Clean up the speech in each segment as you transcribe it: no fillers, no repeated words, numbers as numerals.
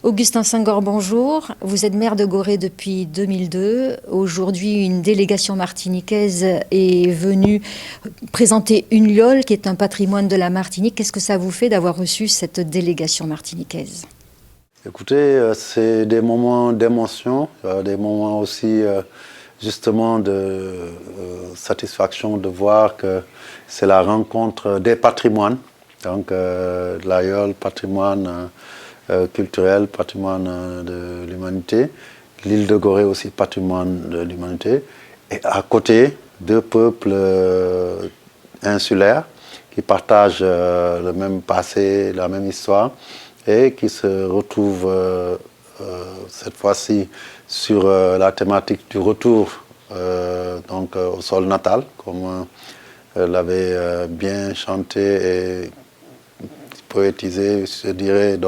Augustin Senghor, bonjour. Vous êtes maire de Gorée depuis 2002. Aujourd'hui, une délégation martiniquaise est venue présenter une liole qui est un patrimoine de la Martinique. Qu'est-ce que ça vous fait d'avoir reçu cette délégation martiniquaise? Écoutez, c'est des moments d'émotion, des moments aussi justement de satisfaction de voir que c'est la rencontre des patrimoines. Donc l'aïeul, patrimoine culturel, patrimoine de l'humanité. L'île de Gorée aussi, patrimoine de l'humanité. Et à côté, deux peuples insulaires qui partagent le même passé, la même histoire et qui se retrouvent cette fois-ci sur la thématique du retour au sol natal, comme l'avait bien chanté et poétisé, je dirais,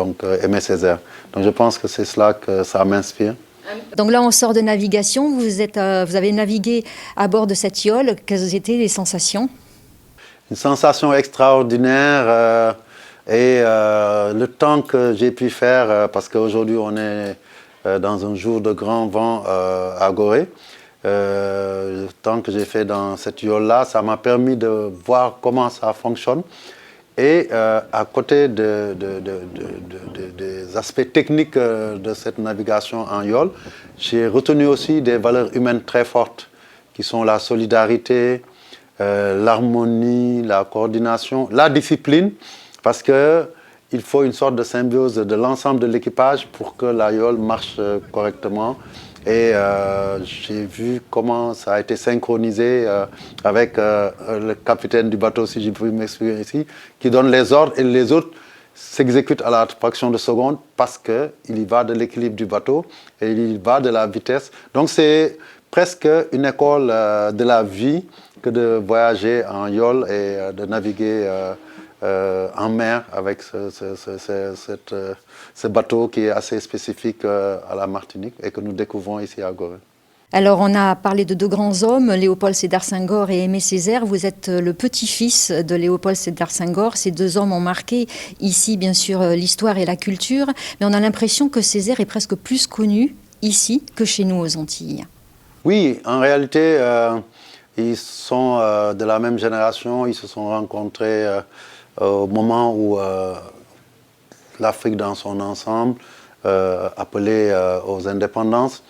Aimé Césaire. Donc je pense que c'est cela que ça m'inspire. Donc là, on sort de navigation. Vous avez navigué à bord de cette yole. Quelles étaient les sensations? Une sensation extraordinaire le temps que j'ai pu faire, parce qu'aujourd'hui on est dans un jour de grand vent à Gorée, le temps que j'ai fait dans cette yole-là, ça m'a permis de voir comment ça fonctionne. Et à côté des aspects techniques de cette navigation en yole, j'ai retenu aussi des valeurs humaines très fortes, qui sont la solidarité, l'harmonie, la coordination, la discipline, parce qu'il faut une sorte de symbiose de l'ensemble de l'équipage pour que la yole marche correctement. Et j'ai vu comment ça a été synchronisé avec le capitaine du bateau, si je peux m'exprimer ici, qui donne les ordres et les autres s'exécutent à la fraction de seconde parce qu'il y va de l'équilibre du bateau et il y va de la vitesse. Donc c'est presque une école de la vie que de voyager en yole et de naviguer en mer avec ce bateau qui est assez spécifique à la Martinique et que nous découvrons ici à Gorée. Alors, on a parlé de deux grands hommes, Léopold Sédar Senghor et Aimé Césaire. Vous êtes le petit-fils de Léopold Sédar Senghor. Ces deux hommes ont marqué ici, bien sûr, l'histoire et la culture. Mais on a l'impression que Césaire est presque plus connu ici que chez nous aux Antilles. Oui, en réalité, ils sont de la même génération. Ils se sont rencontrés au moment où l'Afrique dans son ensemble appelait aux indépendances.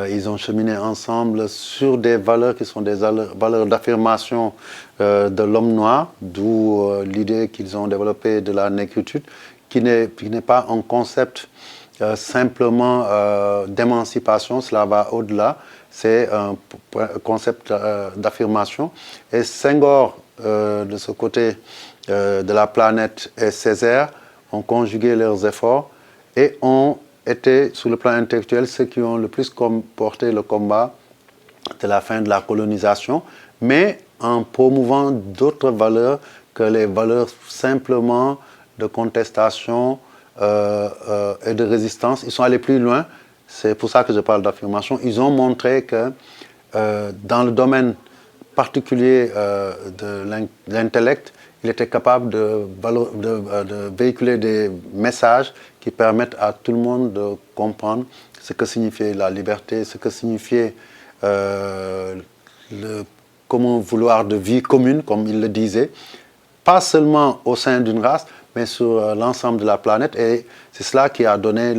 Ils ont cheminé ensemble sur des valeurs qui sont des valeurs d'affirmation de l'homme noir, d'où l'idée qu'ils ont développée de la négritude, qui n'est pas un concept simplement d'émancipation, cela va au-delà, c'est un concept d'affirmation. Et Senghor, de ce côté de la planète, et Césaire ont conjugué leurs efforts et ont été, sur le plan intellectuel, ceux qui ont le plus porté le combat de la fin de la colonisation, mais en promouvant d'autres valeurs que les valeurs simplement de contestation et de résistance. Ils sont allés plus loin, c'est pour ça que je parle d'affirmation. Ils ont montré que dans le domaine particulier de l'intellect, il était capable de véhiculer des messages qui permettent à tout le monde de comprendre ce que signifiait la liberté, ce que signifiait le commun vouloir de vie commune, comme il le disait, pas seulement au sein d'une race, mais sur l'ensemble de la planète. Et c'est cela qui a donné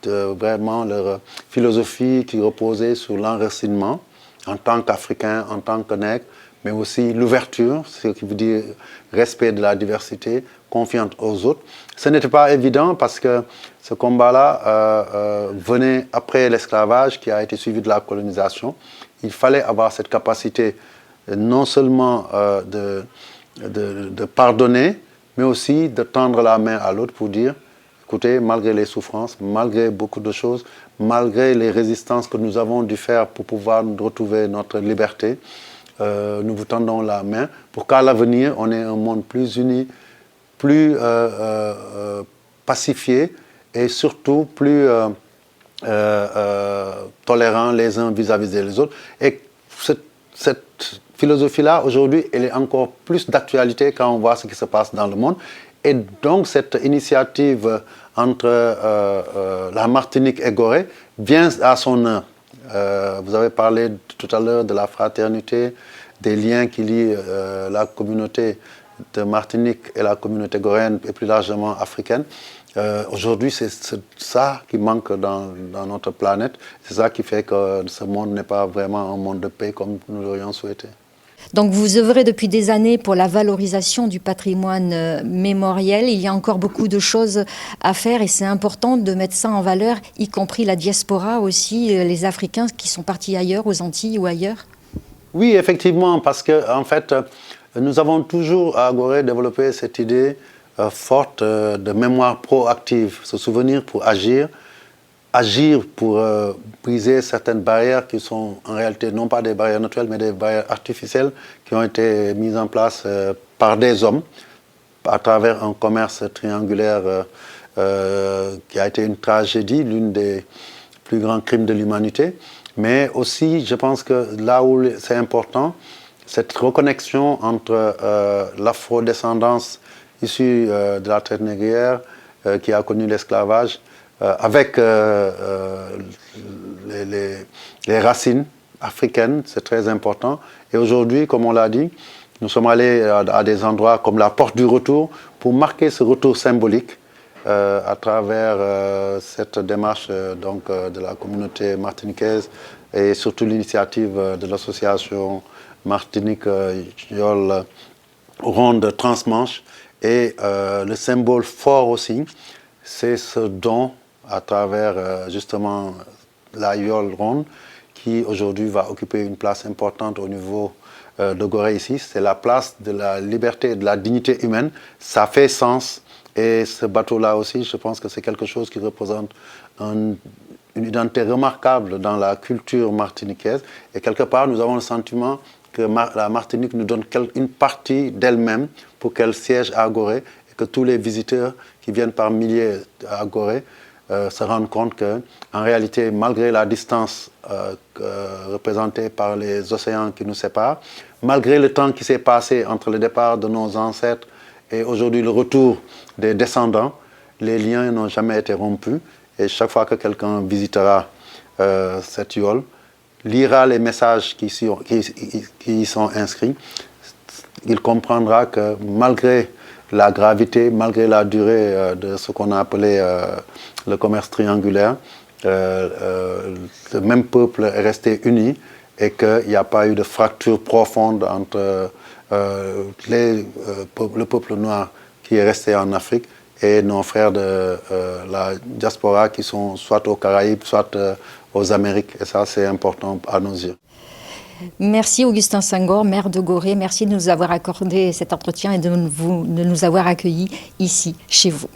vraiment leur philosophie qui reposait sur l'enracinement en tant qu'Africain, en tant que nègre, mais aussi l'ouverture, ce qui veut dire respect de la diversité, confiance aux autres. Ce n'était pas évident parce que ce combat-là venait après l'esclavage qui a été suivi de la colonisation. Il fallait avoir cette capacité non seulement de pardonner, mais aussi de tendre la main à l'autre pour dire, écoutez, malgré les souffrances, malgré beaucoup de choses, malgré les résistances que nous avons dû faire pour pouvoir retrouver notre liberté, nous vous tendons la main pour qu'à l'avenir, on ait un monde plus uni, plus pacifié et surtout plus tolérant les uns vis-à-vis des autres. Et cette philosophie-là, aujourd'hui, elle est encore plus d'actualité quand on voit ce qui se passe dans le monde. Et donc cette initiative entre la Martinique et Gorée vient à son heure. Vous avez parlé tout à l'heure de la fraternité, des liens qui lient la communauté de Martinique et la communauté goréenne et plus largement africaine. Aujourd'hui, c'est ça qui manque dans notre planète. C'est ça qui fait que ce monde n'est pas vraiment un monde de paix comme nous l'aurions souhaité. Donc vous œuvrez depuis des années pour la valorisation du patrimoine mémoriel. Il y a encore beaucoup de choses à faire et c'est important de mettre ça en valeur, y compris la diaspora aussi, les Africains qui sont partis ailleurs, aux Antilles ou ailleurs. Oui, effectivement, parce que en fait, nous avons toujours à Gorée développé cette idée forte de mémoire proactive, se souvenir pour agir, agir pour briser certaines barrières qui sont en réalité non pas des barrières naturelles, mais des barrières artificielles qui ont été mises en place par des hommes à travers un commerce triangulaire qui a été une tragédie, l'une des plus grands crimes de l'humanité. Mais aussi, je pense que là où c'est important, cette reconnexion entre l'afrodescendance issue de la traite négrière qui a connu l'esclavage avec les racines africaines, c'est très important. Et aujourd'hui, comme on l'a dit, nous sommes allés à des endroits comme la Porte du Retour pour marquer ce retour symbolique à travers cette démarche de la communauté martiniquaise et surtout l'initiative de l'association Martinique Yole Ronde Transmanche. Et le symbole fort aussi, c'est ce don à travers justement la Yole Ronde qui aujourd'hui va occuper une place importante au niveau de Gorée ici. C'est la place de la liberté et de la dignité humaine. Ça fait sens. Et ce bateau-là aussi, je pense que c'est quelque chose qui représente une identité remarquable dans la culture martiniquaise. Et quelque part, nous avons le sentiment que la Martinique nous donne une partie d'elle-même pour qu'elle siège à Gorée et que tous les visiteurs qui viennent par milliers à Gorée se rendent compte qu'en réalité, malgré la distance représentée par les océans qui nous séparent, malgré le temps qui s'est passé entre le départ de nos ancêtres et aujourd'hui le retour des descendants, les liens n'ont jamais été rompus. Et chaque fois que quelqu'un visitera cette Yole, lira les messages qui y sont inscrits, il comprendra que malgré la gravité, malgré la durée de ce qu'on a appelé le commerce triangulaire, le même peuple est resté uni et qu'il n'y a pas eu de fracture profonde entre le peuple noir qui est resté en Afrique et nos frères de la diaspora qui sont soit aux Caraïbes, soit aux Amériques. Et ça, c'est important à nos yeux. Merci Augustin Senghor, maire de Gorée. Merci de nous avoir accordé cet entretien et de nous avoir accueillis ici, chez vous.